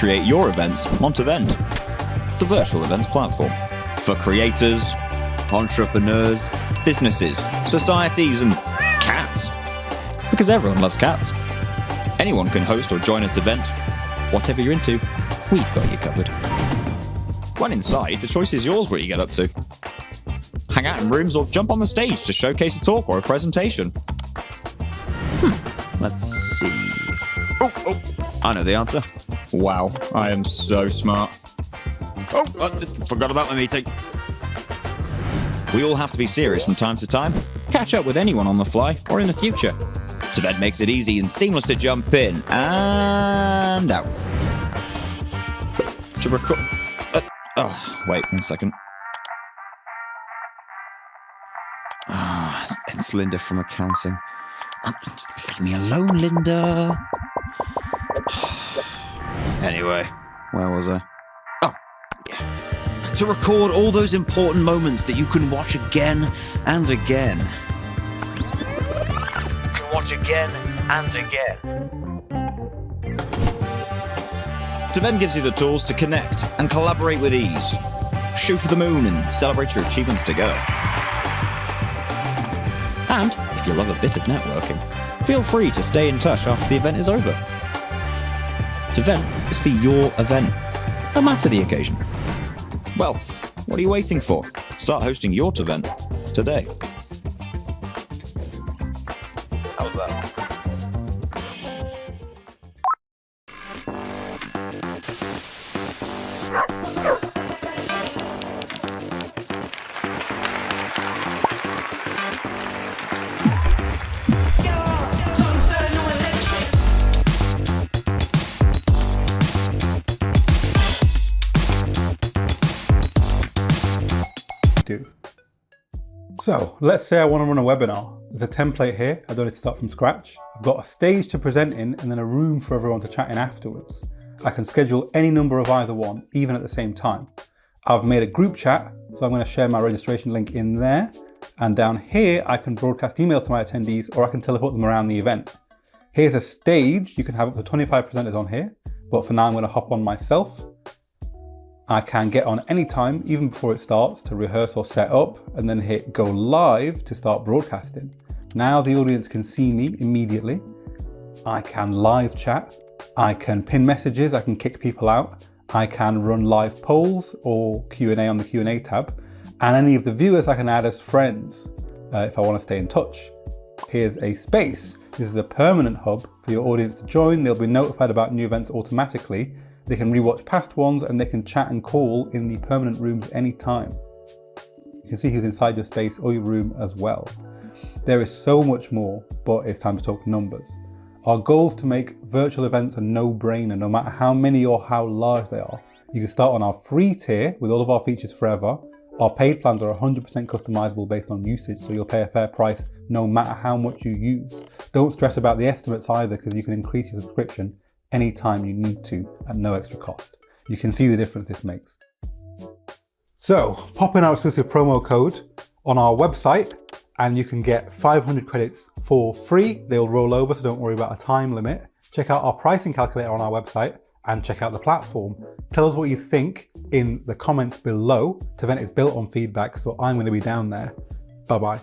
create your events on Tevent, the virtual events platform for creators, entrepreneurs, businesses, societies, and cats. Because everyone loves cats. Anyone can host or join its event. Whatever you're into, we've got you covered. When inside, the choice is yours what you get up to. Hang out in rooms or jump on the stage to showcase a talk or a presentation. Let's see. Oh, I know the answer. Wow, I am so smart. Oh, I forgot about my meeting. We all have to be serious from time to time. Catch up with anyone on the fly or in the future. Tevent makes it easy and seamless to jump in and out. To record... wait 1 second. It's Linda from accounting. Just leave me alone, Linda. Anyway, where was I? Oh, yeah. To record all those important moments that you can watch again and again. Tevent gives you the tools to connect and collaborate with ease. Shoot for the moon and celebrate your achievements together. And if you love a bit of networking, feel free to stay in touch after the event is over. Tevent is for your event, no matter the occasion. Well, what are you waiting for? Start hosting your Tevent today. How's that? So let's say I want to run a webinar. There's a template here. I don't need to start from scratch. I've got a stage to present in and then a room for everyone to chat in afterwards. I can schedule any number of either one, even at the same time. I've made a group chat, so I'm going to share my registration link in there. And down here, I can broadcast emails to my attendees or I can teleport them around the event. Here's a stage. You can have up to 25 presenters on here, but for now I'm going to hop on myself. I can get on anytime, even before it starts, to rehearse or set up, and then hit go live to start broadcasting. Now the audience can see me immediately. I can live chat. I can pin messages. I can kick people out. I can run live polls or Q&A on the Q&A tab. And any of the viewers I can add as friends if I want to stay in touch. Here's a space. This is a permanent hub for your audience to join. They'll be notified about new events automatically. They can rewatch past ones and they can chat and call in the permanent rooms anytime. You can see who's inside your space or your room as well. There is so much more, but it's time to talk numbers. Our goal is to make virtual events a no-brainer, no matter how many or how large they are. You can start on our free tier with all of our features forever. Our paid plans are 100% customizable based on usage, so you'll pay a fair price no matter how much you use. Don't stress about the estimates either, because you can increase your subscription anytime you need to at no extra cost. You can see the difference this makes. So pop in our exclusive promo code on our website and you can get 500 credits for free. They'll roll over, so don't worry about a time limit. Check out our pricing calculator on our website and check out the platform. Tell us what you think in the comments below. Tevent is built on feedback, so I'm going to be down there. Bye-bye.